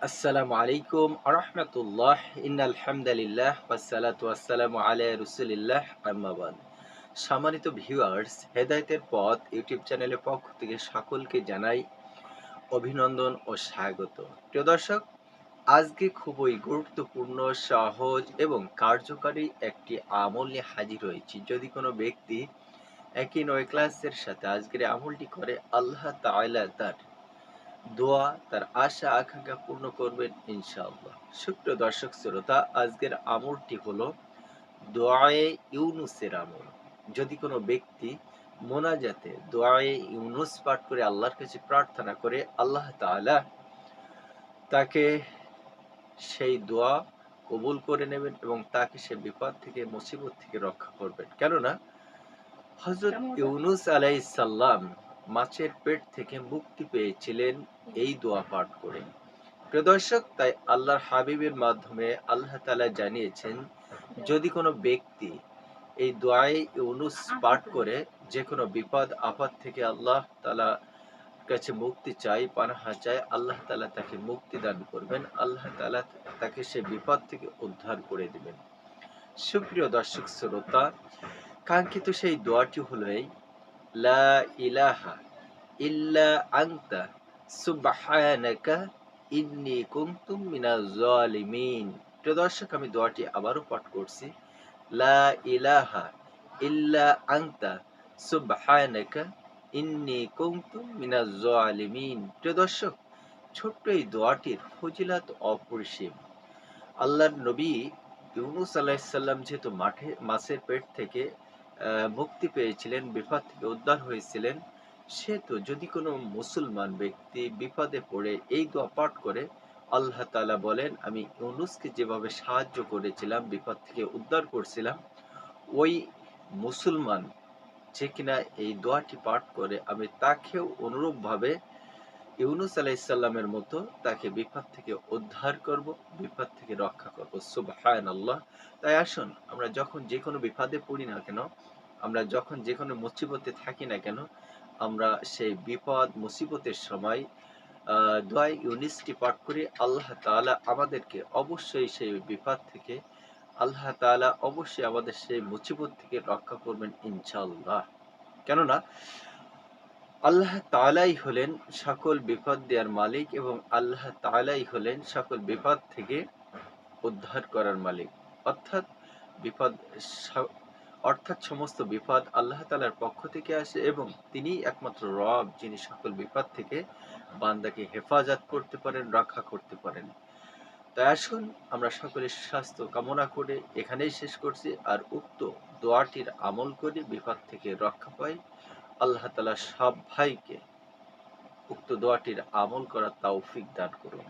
আসসালামু আলাইকুম আরহামতুল্লাহ ইন্নাল হামদালিল্লাহ ওয়াসসালাতু ওয়াসসালামু আলা রাসূলিল্লাহ আম্মা বাদ। সম্মানিত ভিউয়ার্স, হেদায়েতের পথ ইউটিউব চ্যানেলের পক্ষ থেকে সকলকে জানাই অভিনন্দন ও স্বাগত। প্রিয় দর্শক, আজকে খুবই গুরুত্বপূর্ণ, সহজ এবং কার্যকারী একটি আমল নিয়ে হাজির হয়েছি। যদি কোনো ব্যক্তি একই নয় ক্লাসের সাথে আজকের এই আমলটি করে, আল্লাহ তাআলা তার দোয়া, তার আশা আকাঙ্ক্ষা পূর্ণ করবেন ইনশাআল্লাহ। সুপ্রিয় দর্শক শ্রোতা, আজকের আমলটি হলো দোয়ায়ে ইউনুসের আমল। যদি কোনো ব্যক্তি মোনাজাতে দোয়ায়ে ইউনুস পাঠ করে আল্লাহর কাছে প্রার্থনা করে, আল্লাহ তাআলা তাকে সেই দোয়া কবুল করে নেবেন এবং তাকে সে বিপদ থেকে মুসিবত থেকে রক্ষা করবেন। কেননা হযরত ইউনুস আলাইহিস সালাম মাছের পেট থেকে মুক্তি পেয়েছিলেন এই দোয়া পাঠ করে। প্রিয় দর্শক, তাই আল্লাহর হাবিবের মাধ্যমে আল্লাহ তাআলা জানিয়েছেন, যদি কোনো ব্যক্তি এই দোয়ায়ে ইউনুস পাঠ করে যে কোনো বিপদ আপদ থেকে আল্লাহ তাআলা কাছে মুক্তি চায়, পানাহা চায়, আল্লাহ তাআলা তাকে মুক্তি দান করবেন। আল্লাহ তাআলা তাকে সে বিপদ থেকে উদ্ধার করে দিবেন। সুপ্রিয় দর্শক শ্রোতা, কাঙ্ক্ষিত সেই দোয়াটি হলো এই, লা ইলাহা ইল্লা আনতা সুবহানাকা ইন্নী কুনতু মিনাজ জালিমিন। প্রিয় দর্শক, আমি দোয়াটি আবারও পাঠ করছি। লা ইলাহা ইল্লা আনতা সুবহানাকা ইন্নী কুনতু মিনাজ জালিমিন। প্রিয় দর্শক, ছোট্ট এই দোয়াটির ফজিলত অপরিসীম। আল্লাহর নবী ইউনুস আলাইহিস সালাম যেহেতু মাছের পেট থেকে মুক্তি পেয়েছিলেন, বিপদ থেকে উদ্ধার হয়েছিলেন, সেহেতু যদি কোনো মুসলমান ব্যক্তি বিপদে পড়ে এই দোয়া পাঠ করে, আল্লাহ তাআলা বলেন, আমি ইউনুসকে যেভাবে সাহায্য করেছিলাম, বিপদ থেকে উদ্ধার করছিলাম, ওই মুসলমান যে কিনা এই দোয়াটি পাঠ করে, আমি তাকেও অনুরূপভাবে ইউনুস আলাইহিস সালামের মতো তাকে বিপদ থেকে উদ্ধার করব, বিপদ থেকে রক্ষা করব। সুবহানাল্লাহ। তাই আসুন, আমরা যখন যে কোনো বিপদে পড়ি না কেন, আমরা যখন যে কোনো মুসিবতে থাকি না কেন, আমরা সেই বিপদ মুসিবতের সময় দোয়া ইউনুসটি পাঠ করি। আল্লাহ তাআলা আমাদেরকে অবশ্যই সেই বিপদ থেকে, আল্লাহ তাআলা অবশ্যই আমাদের সেই মুসিবত থেকে রক্ষা করবেন ইনশাআল্লাহ। কেননা আল্লাহ তাআলাই হলেন সকল বিপদ দেওয়ার মালিক এবং আল্লাহ তাআলাই হলেন সকল বিপদ থেকে উদ্ধার করার মালিক। অর্থাৎ বিপদ স- অর্থাৎ সমস্ত বিপদ আল্লাহ তাআলার পক্ষ থেকে আসে এবং তিনিই একমাত্র রব, যিনি সকল বিপদ থেকে বান্দাকে হেফাজত করতে পারেন, রক্ষা করতে পারেন। তাই আসুন, আমরা সকলের স্বাস্থ্য কামনা করে এখানেই শেষ করছি। আর উক্ত দোয়াটির আমল করে বিপদ থেকে রক্ষা পাই। আল্লাহ তাআলা সব ভাইকে উক্ত দোয়াটির আমল করার তৌফিক দান করুন।